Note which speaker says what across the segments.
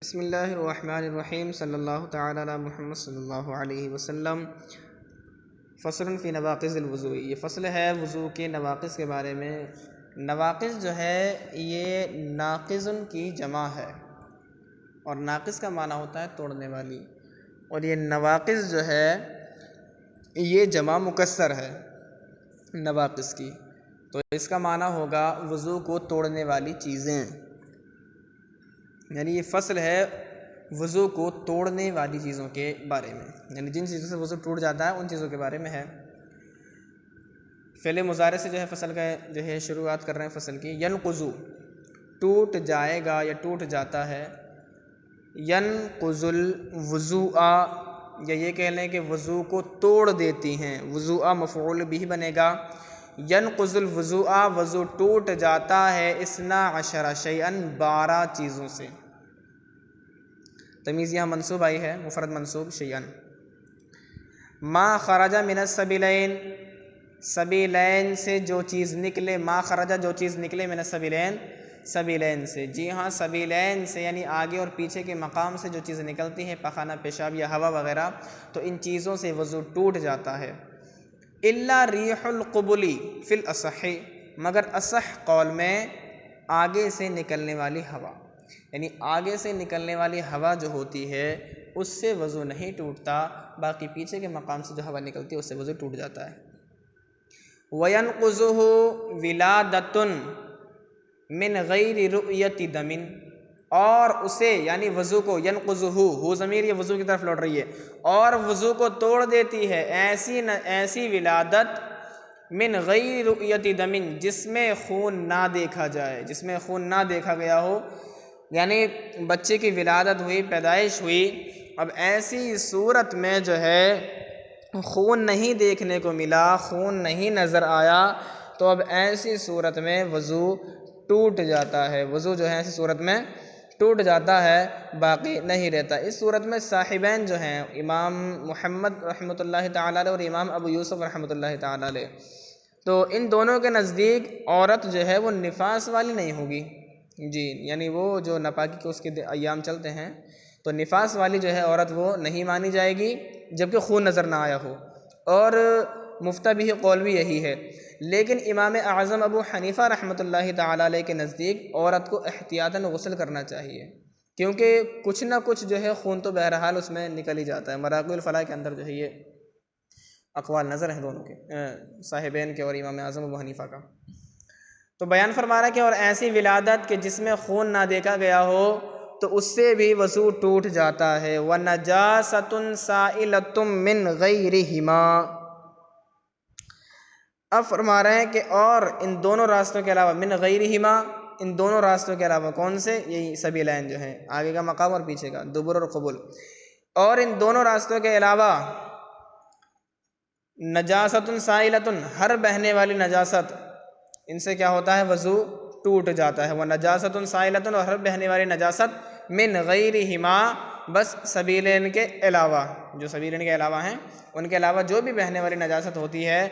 Speaker 1: بسم اللہ الرحمن الرحیم صلی اللہ تعالی علی محمد صلی اللہ علیہ وسلم۔ فصل فی نواقض الوضوء، یہ فصل ہے وضو کے نواقض کے بارے میں۔ نواقض جو ہے یہ ناقض کی جمع ہے، اور ناقص کا معنی ہوتا ہے توڑنے والی، اور یہ نواقض جو ہے یہ جمع مکسر ہے نواقض کی، تو اس کا معنی ہوگا وضو کو توڑنے والی چیزیں، یعنی یہ فصل ہے وضو کو توڑنے والی چیزوں کے بارے میں، یعنی جن چیزوں سے وضو ٹوٹ جاتا ہے ان چیزوں کے بارے میں ہے۔ فعل مضارع سے جو ہے فصل کا جو ہے شروعات کر رہے ہیں فصل کی۔ ینقضو ٹوٹ جائے گا یا ٹوٹ جاتا ہے، ینقض الوضوء یا یہ کہہ لیں کہ وضو کو توڑ دیتی ہیں، وضوء مفعول بھی بنے گا۔ ینقض الوضوء وضو ٹوٹ جاتا ہے، 12 شیئا 12 چیزوں سے، تمیز یہاں منصوب آئی ہے، مفرد منصوب شیئا۔ ما خرج من السبیلین، سبیلین سے جو چیز نکلے، ما خرج جو چیز نکلے، من السبیلین سبیلین سے، جی ہاں سبیلین سے یعنی آگے اور پیچھے کے مقام سے جو چیزیں نکلتی ہیں، پخانہ پیشاب یا ہوا وغیرہ، تو ان چیزوں سے وضو ٹوٹ جاتا ہے۔ الا ریح القبل فی الاصح، مگر اصح قول میں آگے سے نکلنے والی ہوا، یعنی آگے سے نکلنے والی ہوا جو ہوتی ہے اس سے وضو نہیں ٹوٹتا، باقی پیچھے کے مقام سے جو ہوا نکلتی ہے اس سے وضو ٹوٹ جاتا ہے۔ وَيَنْقُضُهُ وِلَادَةٌ مِّن غَيْرِ رُؤْيَةِ دَمٍ، اور اسے یعنی وضو کو، ینقضہ ہو ضمیر یہ وضو کی طرف لوٹ رہی ہے، اور وضو کو توڑ دیتی ہے ایسی ولادت من غیر رؤیت دم، جس میں خون نہ دیکھا جائے، جس میں خون نہ دیکھا گیا ہو، یعنی بچے کی ولادت ہوئی، پیدائش ہوئی، اب ایسی صورت میں جو ہے خون نہیں دیکھنے کو ملا، خون نہیں نظر آیا، تو اب ایسی صورت میں وضو ٹوٹ جاتا ہے، وضو جو ہے ایسی صورت میں ٹوٹ جاتا ہے، باقی نہیں رہتا۔ اس صورت میں صاحبین جو ہیں امام محمد رحمۃ اللہ تعالیٰ علیہ اور امام ابو یوسف رحمۃ اللہ تعالیٰ علیہ، تو ان دونوں کے نزدیک عورت جو ہے وہ نفاس والی نہیں ہوگی، جی یعنی وہ جو ناپاکی کے اس کے ایام چلتے ہیں، تو نفاس والی جو ہے عورت وہ نہیں مانی جائے گی جبکہ خون نظر نہ آیا ہو، اور مفتبی قول بھی یہی ہے۔ لیکن امام اعظم ابو حنیفہ رحمۃ اللہ تعالیٰ علیہ کے نزدیک عورت کو احتیاطاً غسل کرنا چاہیے، کیونکہ کچھ نہ کچھ جو ہے خون تو بہرحال اس میں نکل ہی جاتا ہے۔ مراقی الفلاح کے اندر جو ہے یہ اقوال نظر ہیں دونوں کے، صاحبین کے اور امام اعظم ابو حنیفہ کا۔ تو بیان فرما رہا ہے کہ اور ایسی ولادت کہ جس میں خون نہ دیکھا گیا ہو تو اس سے بھی وضو ٹوٹ جاتا ہے۔ وَنَجَاسَةٌ سَائِلَةٌ مِّن غَيْرِهِمَا، اب فرما رہے ہیں کہ اور ان دونوں راستوں کے علاوہ، من غیرہما ان دونوں راستوں کے علاوہ، کون سے؟ یہی سبیلین جو ہیں، آگے کا مقام اور پیچھے کا، دبر اور قبول، اور ان دونوں راستوں کے علاوہ نجاست سائلۃ، ہر بہنے والی نجاست، ان سے کیا ہوتا ہے؟ وضو ٹوٹ جاتا ہے۔ وہ نجاست سائلۃ، اور ہر بہنے والی نجاست، من غیرہما بس سبیلین کے علاوہ، جو سبیلین کے علاوہ ہیں ان کے علاوہ جو بھی بہنے والی نجاست ہوتی ہے،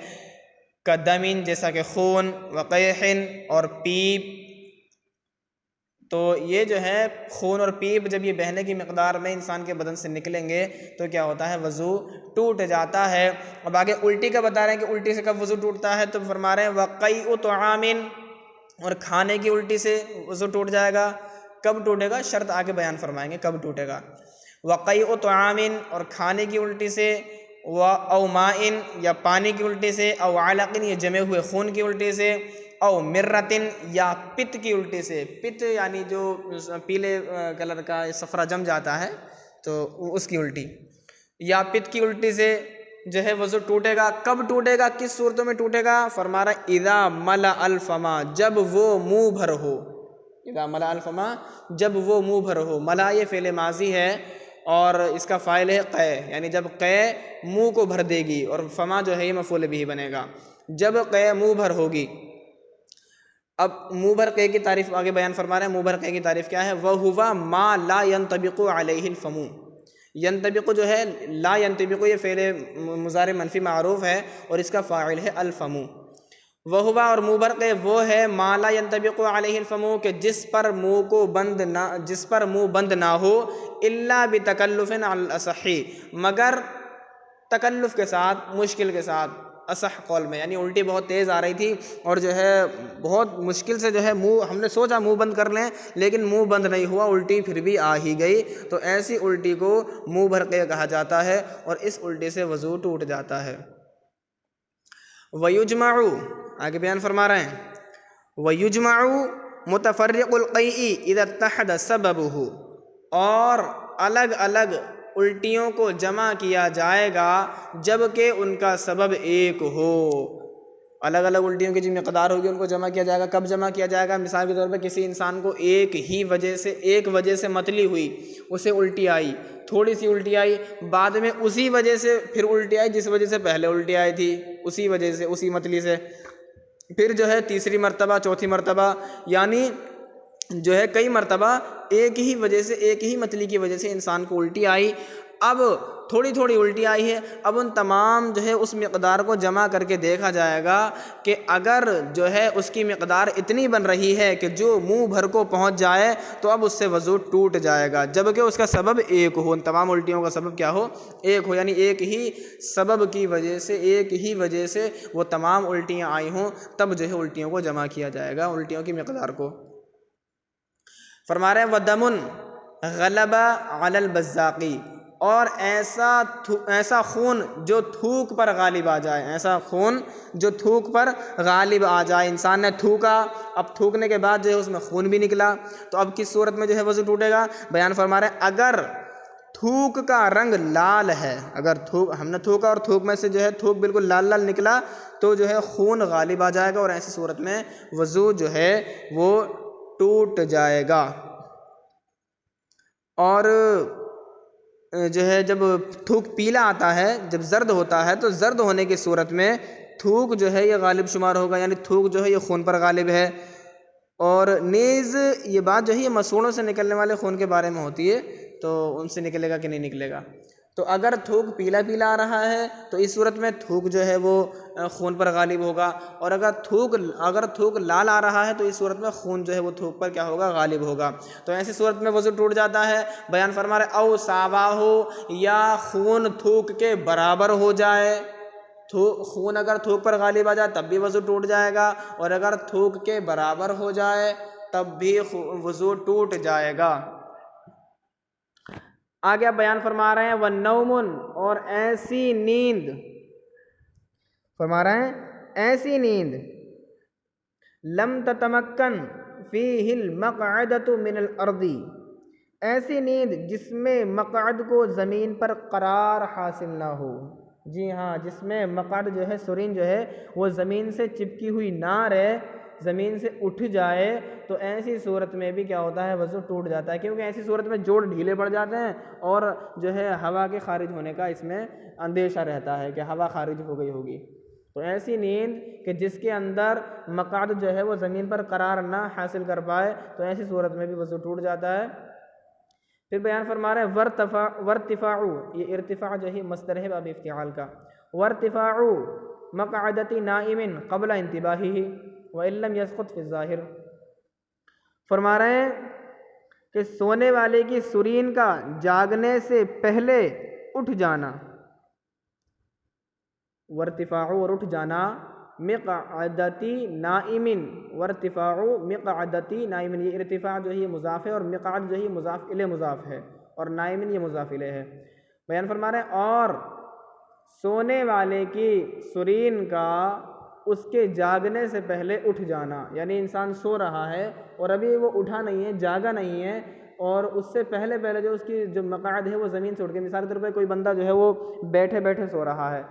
Speaker 1: کدمین جیسا کہ خون، وقیحن اور پیپ، تو یہ جو ہے خون اور پیپ جب یہ بہنے کی مقدار میں انسان کے بدن سے نکلیں گے تو کیا ہوتا ہے؟ وضو ٹوٹ جاتا ہے۔ اب آگے الٹی کا بتا رہے ہیں کہ الٹی سے کب وضو ٹوٹتا ہے، تو فرما رہے ہیں وقیء طعام، اور کھانے کی الٹی سے وضو ٹوٹ جائے گا۔ کب ٹوٹے گا؟ شرط آگے بیان فرمائیں گے کب ٹوٹے گا۔ وقیء طعام، اور کھانے کی الٹی سے، او ماء، یا پانی کی الٹی سے، او علق، یہ جمے ہوئے خون کی الٹی سے، او مرتن، یا پت کی الٹی سے، پت یعنی جو پیلے کلر کا صفرا جم جاتا ہے تو اس کی الٹی، یا پت کی الٹی سے جو ہے وضو ٹوٹے گا۔ کب ٹوٹے گا؟ کس صورتوں میں ٹوٹے گا؟ فرما رہا ہے اذا ملأ الفم، جب وہ منہ بھر ہو، اذا ملأ الفم جب وہ منہ بھر ہو۔ ملأ یہ فعل ماضی ہے اور اس کا فاعل ہے قے، یعنی جب قے منہ کو بھر دے گی، اور فما جو ہے یہ مفعول بھی بنے گا، جب قے منہ بھر ہوگی۔ اب منہ بھر قے کی تعریف آگے بیان فرما رہے ہیں۔ منہ بھر قے کی تعریف کیا ہے؟ وَهُوَ مَا لَا يَنْطَبِقُ عَلَيْهِ الْفَمُ، ینطبق جو ہے، لا ینطبق یہ فعل مضارع منفی معروف ہے اور اس کا فاعل ہے الفم۔ وہوا اور منہ بھر کے وہ ہے ما لا ينطبق علیہ الفم کہ جس پر منہ بند نہ ہو الا بتکلف علی الاصح مگر تکلف کے ساتھ، مشکل کے ساتھ، اصح قول میں، یعنی الٹی بہت تیز آ رہی تھی اور جو ہے بہت مشکل سے جو ہے منہ، ہم نے سوچا منہ بند کر لیں لیکن منہ بند نہیں ہوا، الٹی پھر بھی آ ہی گئی، تو ایسی الٹی کو منہ بھر کے کہا جاتا ہے اور اس الٹی سے وضو ٹوٹ جاتا ہے۔ وَيُجْمَعُ آگے بیان فرما رہے ہیں وَيُجْمَعُ مُتَفَرِّقُ الْقَيْءِ إِذَا اتَّحَدَ سَبَبُهُ اور الگ الگ الٹیوں کو جمع کیا جائے گا جبکہ ان کا سبب ایک ہو۔ الگ الگ الٹیوں کی جو مقدار ہوگی ان کو جمع کیا جائے گا۔ کب جمع کیا جائے گا؟ مثال کے طور پہ کسی انسان کو ایک وجہ سے متلی ہوئی، اسے الٹی آئی، تھوڑی سی الٹی آئی، بعد میں اسی وجہ سے پھر الٹی آئی جس وجہ سے پہلے الٹی آئی تھی، اسی وجہ سے، اسی متلی سے، پھر جو ہے تیسری مرتبہ، چوتھی مرتبہ، یعنی جو ہے کئی مرتبہ ایک ہی وجہ سے، ایک ہی متلی کی وجہ سے انسان کو الٹی آئی، اب تھوڑی تھوڑی الٹی آئی ہے، اب ان تمام جو ہے اس مقدار کو جمع کر کے دیکھا جائے گا کہ اگر جو ہے اس کی مقدار اتنی بن رہی ہے کہ جو منہ بھر کو پہنچ جائے تو اب اس سے وضو ٹوٹ جائے گا، جبکہ اس کا سبب ایک ہو، ان تمام الٹیوں کا سبب کیا ہو؟ ایک ہو، یعنی ایک ہی سبب کی وجہ سے، ایک ہی وجہ سے وہ تمام الٹیاں آئی ہوں، تب جو ہے الٹیوں کو جمع کیا جائے گا، الٹیوں کی مقدار کو۔ فرما رہے ہیں وَدَمٌ غَلَبَ عَلَى الْبَزَّاقِ اور ایسا خون جو تھوک پر غالب آ جائے، ایسا خون جو تھوک پر غالب آ جائے، انسان نے تھوکا، اب تھوکنے کے بعد جو ہے اس میں خون بھی نکلا، تو اب کس صورت میں جو ہے وضو ٹوٹے گا؟ بیان فرما رہے ہیں اگر تھوک کا رنگ لال ہے، اگر ہم نے تھوکا اور تھوک میں سے جو ہے تھوک بالکل لال لال نکلا تو جو ہے خون غالب آ جائے گا اور ایسی صورت میں وضو جو ہے وہ ٹوٹ جائے گا۔ اور جو ہے جب تھوک پیلا آتا ہے، جب زرد ہوتا ہے، تو زرد ہونے کی صورت میں تھوک جو ہے یہ غالب شمار ہوگا، یعنی تھوک جو ہے یہ خون پر غالب ہے۔ اور نیز یہ بات جو ہے یہ مسوڑوں سے نکلنے والے خون کے بارے میں ہوتی ہے، تو ان سے نکلے گا کہ نہیں نکلے گا؟ تو اگر تھوک پیلا پیلا آ رہا ہے تو اس صورت میں تھوک جو ہے وہ خون پر غالب ہوگا، اور اگر تھوک لال آ رہا ہے تو اس صورت میں خون جو ہے وہ تھوک پر کیا ہوگا؟ غالب ہوگا، تو ایسی صورت میں وضو ٹوٹ جاتا ہے۔ بیان فرما رہے او ساوا ہو یا خون تھوک کے برابر ہو جائے، خون اگر تھوک پر غالب آ جائے تب بھی وضو ٹوٹ جائے گا، اور اگر تھوک کے برابر ہو جائے تب بھی وضو ٹوٹ جائے گا۔ آگے آپ بیان فرما رہے ہیں وَالنَّوْمٌ اور ایسی نیند، فرما رہے ہیں ایسی نیند لم تتمکن فیہ المقعدۃ من الارض، ایسی نیند جس میں مقعد کو زمین پر قرار حاصل نہ ہو، جی ہاں، جس میں مقعد جو ہے، سرین جو ہے وہ زمین سے چپکی ہوئی نہ رہے، زمین سے اٹھ جائے، تو ایسی صورت میں بھی کیا ہوتا ہے؟ وضو ٹوٹ جاتا ہے، کیونکہ ایسی صورت میں جوڑ ڈھیلے پڑ جاتے ہیں اور جو ہے ہوا کے خارج ہونے کا اس میں اندیشہ رہتا ہے کہ ہوا خارج ہو گئی ہوگی۔ تو ایسی نیند کہ جس کے اندر مقعد جو ہے وہ زمین پر قرار نہ حاصل کر پائے، تو ایسی صورت میں بھی وضو ٹوٹ جاتا ہے۔ پھر بیان فرما رہے ہیں ورتفاع، یہ ارتفاع جو ہے مصدر ہے باب افتعال کا، ورتفاع مقعدۃ نائم قبل انتباہہ وان لم یسقط فی الظاہر، فرما رہے ہیں کہ سونے والے کی سرین کا جاگنے سے پہلے اٹھ جانا، ورتفاع اور اٹھ جانا، مقعدتی نائم، ورتفاع مقعدتی نائم، یہ ارتفاع جو ہے یہ مضاف ہے اور مقعد جو ہے مضاف الیہ مضاف ہے اور نائم یہ مضاف الیہ ہے۔ بیان فرما رہے ہیں اور سونے والے کی سرین کا اس کے جاگنے سے پہلے اٹھ جانا، یعنی انسان سو رہا ہے اور ابھی وہ اٹھا نہیں ہے، جاگا نہیں ہے، اور اس سے پہلے جو اس کی جو مقعد ہے وہ زمین سے اٹھ کے، مثال کے طور پہ کوئی بندہ جو ہے وہ بیٹھے بیٹھے سو رہا ہے،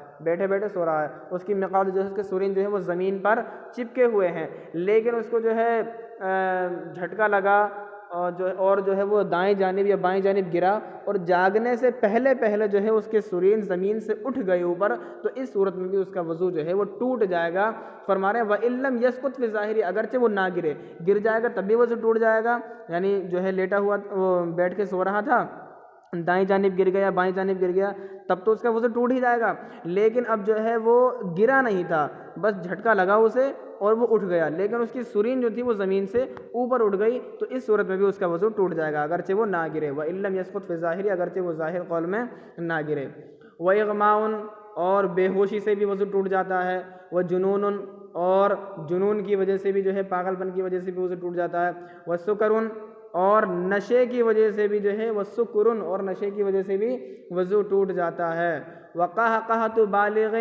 Speaker 1: اس کی مقعد جو ہے، اس کے سرین جو ہے وہ زمین پر چپکے ہوئے ہیں، لیکن اس کو جو ہے جھٹکا لگا اور جو ہے وہ دائیں جانب یا بائیں جانب گرا اور جاگنے سے پہلے جو ہے اس کے سرین زمین سے اٹھ گئے اوپر، تو اس صورت میں بھی اس کا وضو جو ہے وہ ٹوٹ جائے گا۔ فرما رہے ہیں وَإِن لَمْ يَسْقُطْ فِي الظَّاهِرِ، اگرچہ وہ نہ گر جائے گا تب بھی وضو ٹوٹ جائے گا، یعنی جو ہے لیٹا ہوا وہ بیٹھ کے سو رہا تھا، دائیں جانب گر گیا، بائیں جانب گر گیا، تب تو اس کا وضو ٹوٹ ہی جائے گا، لیکن اب جو ہے وہ گرا نہیں تھا، بس جھٹکا لگا اسے اور وہ اٹھ گیا، لیکن اس کی سرین جو تھی وہ زمین سے اوپر اٹھ گئی، تو اس صورت میں بھی اس کا وضو ٹوٹ جائے گا اگرچہ وہ نہ گرے۔ وَإِن لَّمْ يَسْقُطْ فِي الظَّاهِرِ، اگرچہ وہ ظاہر قول میں نہ گرے۔ وَإِغْمَاءٌ، اور بے ہوشی سے بھی وضو ٹوٹ جاتا ہے۔ وَجُنُونٌ، اور جنون کی وجہ سے بھی جو ہے، پاگل پن کی وجہ سے بھی وضو ٹوٹ جاتا ہے۔ وَسُكْرٌ، اور نشے کی وجہ سے بھی جو ہے، وَسُكْرٌ، اور نشے کی وجہ سے بھی وضو ٹوٹ جاتا ہے۔ وَقَهْقَهَةُ بَالِغٍ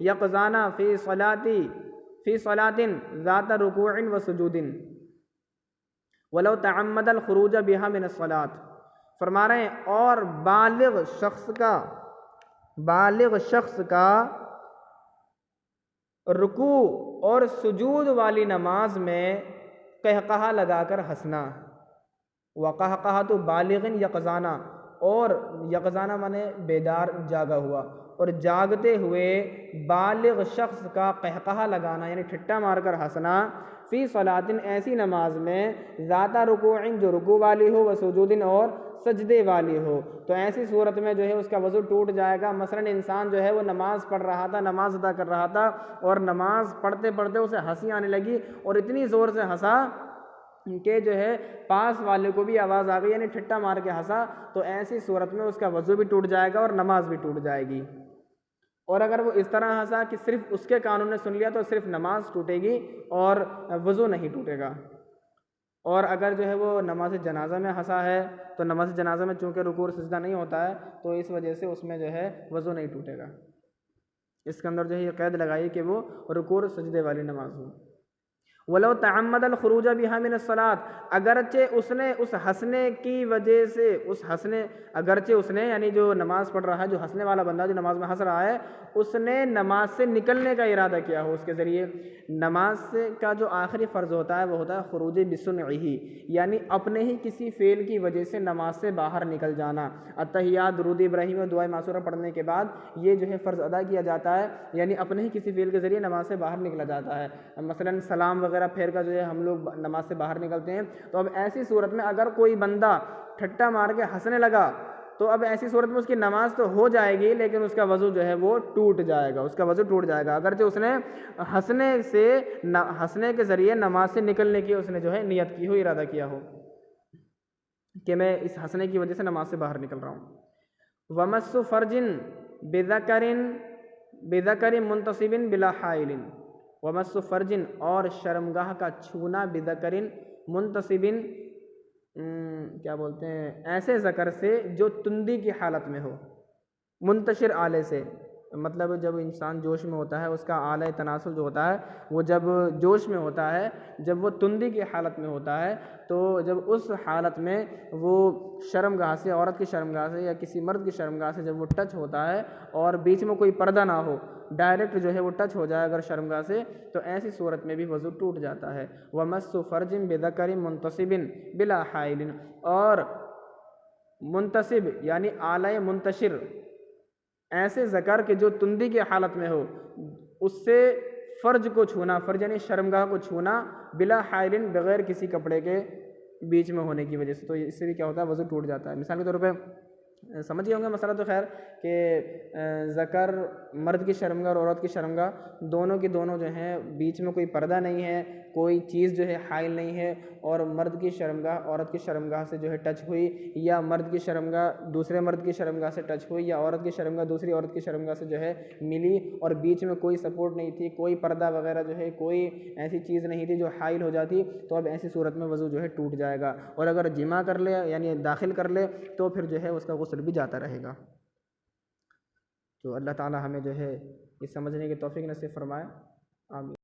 Speaker 1: يَقْظَانَ فِي صَلَاةٍ ذَاتَ رُكُوعٍ وَسُجُودٍ وَلَوْ تَعَمَّدَ الْخُرُوجَ بِهَا مِنَ الصَّلَاةِ، فرما رہے ہیں اور بالغ شخص کا رکوع اور سجود والی نماز میں قہقہا لگا کر ہنسنا۔ وَقَهْقَهَةُ بَالِغٍ يَقْظَانَ، اور یقظانہ مانے بیدار جاگا ہوا، اور جاگتے ہوئے بالغ شخص کا قہقہا لگانا یعنی ٹھٹا مار کر ہنسنا، فی صلاۃ، ایسی نماز میں، ذات رکوع، جو رکوع والی ہو، وسجود، اور سجدے والی ہو، تو ایسی صورت میں جو ہے اس کا وضو ٹوٹ جائے گا۔ مثلاً انسان جو ہے وہ نماز پڑھ رہا تھا، نماز ادا کر رہا تھا، اور نماز پڑھتے پڑھتے اسے ہنسی آنے لگی، اور اتنی زور سے ہنسا کہ جو ہے پاس والے کو بھی آواز آ گئی، یعنی ٹھٹا مار کے ہنسا، تو ایسی صورت میں اس کا وضو بھی ٹوٹ جائے گا اور نماز بھی ٹوٹ جائے گی۔ اور اگر وہ اس طرح ہنسا کہ صرف اس کے کانوں نے سن لیا تو صرف نماز ٹوٹے گی اور وضو نہیں ٹوٹے گا۔ اور اگر جو ہے وہ نماز جنازہ میں ہنسا ہے تو نماز جنازہ میں چونکہ رکوع اور سجدہ نہیں ہوتا ہے، تو اس وجہ سے اس میں جو ہے وضو نہیں ٹوٹے گا۔ اس کے اندر جو ہے یہ قید لگائی کہ وہ رکوع اور سجدے والی نماز ہو۔ وَلَوْ تَعَمَّدَ الْخُرُوجَ بِهَا مِنَ الصَّلَاةِ، اگرچہ اس نے اس ہنسنے کی وجہ سے اگرچہ اس نے یعنی جو نماز پڑھ رہا ہے، جو ہنسنے والا بندہ جو نماز میں ہنس رہا ہے، اس نے نماز سے نکلنے کا ارادہ کیا ہو، اس کے ذریعے نماز کا جو آخری فرض ہوتا ہے وہ ہوتا ہے خروج بصنعہ، یعنی اپنے ہی کسی فعل کی وجہ سے نماز سے باہر نکل جانا۔ التحیات، درود ابراہیم اور دعائے معصورہ پڑھنے کے بعد یہ جو ہے فرض ادا کیا جاتا ہے، یعنی اپنے ہی کسی فعل کے ذریعے نماز سے باہر نکلا جاتا ہے۔ مثلاً سلام وغیرہ پھیر کر جو ہے ہم لوگ نماز سے باہر نکلتے ہیں، تو اب ایسی صورت میں اگر کوئی بندہ ٹھٹا مار کے ہنسنے لگا تو اب ایسی صورت میں اس کی نماز تو ہو جائے گی، لیکن اس کا وضو جو ہے وہ ٹوٹ جائے گا، اس کا وضو ٹوٹ جائے گا، اگرچہ اس نے ہنسنے کے ذریعے نماز سے نکلنے کی اس نے جو ہے نیت کی ہو، ارادہ کیا ہو کہ میں اس ہنسنے کی وجہ سے نماز سے باہر نکل رہا ہوں۔ وَمَسُّ فَرْجٍ بِذَكَرٍ مُنْتَصِبٍ بِلَا حَائِلٍ، وَمَسُّ فَرْجٍ، اور شرمگاہ کا چھونا، بِذَكَرٍ مُنْتَصِبٍ، کیا بولتے ہیں، ایسے ذکر سے جو تندی کی حالت میں ہو، منتشر آلے سے، مطلب جب انسان جوش میں ہوتا ہے اس کا آلہ تناسل جو ہوتا ہے وہ جب جوش میں ہوتا ہے، جب وہ تندی کی حالت میں ہوتا ہے، تو جب اس حالت میں وہ شرمگاہ سے، عورت کی شرمگاہ سے یا کسی مرد کی شرمگاہ سے جب وہ ٹچ ہوتا ہے اور بیچ میں کوئی پردہ نہ ہو، ڈائریکٹ جو ہے وہ ٹچ ہو جائے اگر شرمگاہ سے، تو ایسی صورت میں بھی وضو ٹوٹ جاتا ہے۔ وَمَسُّ فَرْجٍ بِذَكَرٍ مُنْتَصِبٍ بِلَا حَائِلٍ، اور منتصب یعنی آلہ منتشر، ایسے ذکر کے جو تندی کی حالت میں ہو، اس سے فرج کو چھونا، فرج یعنی شرمگاہ کو چھونا، بلا حائل، بغیر کسی کپڑے کے بیچ میں ہونے کی وجہ سے، تو اس سے بھی کیا ہوتا ہے، وضو ٹوٹ جاتا ہے۔ مثال کے طور پہ سمجھ گئے ہوں گے مسئلہ تو خیر، کہ ذکر مرد کی شرمگاہ اور عورت کی شرمگاہ دونوں کی دونوں جو ہیں بیچ میں کوئی پردہ نہیں ہے، کوئی چیز جو ہے حائل نہیں ہے، اور مرد کی شرمگاہ عورت کی شرمگاہ سے جو ہے ٹچ ہوئی، یا مرد کی شرمگاہ دوسرے مرد کی شرمگاہ سے ٹچ ہوئی، یا عورت کی شرمگاہ دوسری عورت کی شرمگاہ سے جو ہے ملی، اور بیچ میں کوئی سپورٹ نہیں تھی، کوئی پردہ وغیرہ جو ہے کوئی ایسی چیز نہیں تھی جو حائل ہو جاتی، تو اب ایسی صورت میں وضو جو ہے ٹوٹ جائے گا، اور اگر جمع کر لے یعنی داخل کر لے تو پھر جو ہے اس کا غسل بھی جاتا رہے گا۔ تو اللہ تعالی ہمیں جو ہے یہ سمجھنے کی توفیق نصیب فرمائے، آمین۔